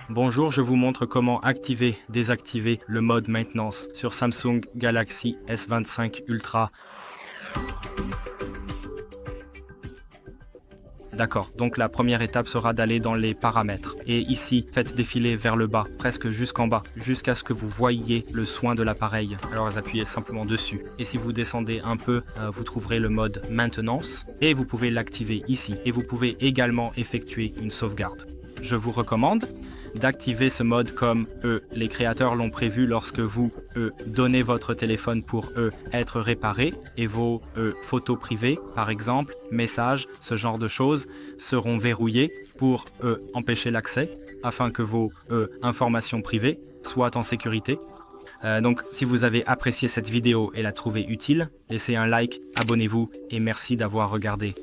Bonjour, je vous montre comment activer, désactiver le mode maintenance sur Samsung Galaxy S25 Ultra. D'accord, donc la première étape sera d'aller dans les paramètres. Et ici, faites défiler vers le bas, presque jusqu'en bas, jusqu'à ce que vous voyiez le soin de l'appareil. Alors appuyez simplement dessus. Et si vous descendez un peu, vous trouverez le mode maintenance. Et vous pouvez l'activer ici. Et vous pouvez également effectuer une sauvegarde. Je vous recommande d'activer ce mode comme les créateurs l'ont prévu lorsque vous donnez votre téléphone pour être réparé et vos photos privées, par exemple, messages, ce genre de choses, seront verrouillées pour empêcher l'accès afin que vos informations privées soient en sécurité. Donc, si vous avez apprécié cette vidéo et la trouvez utile, laissez un like, abonnez-vous et merci d'avoir regardé.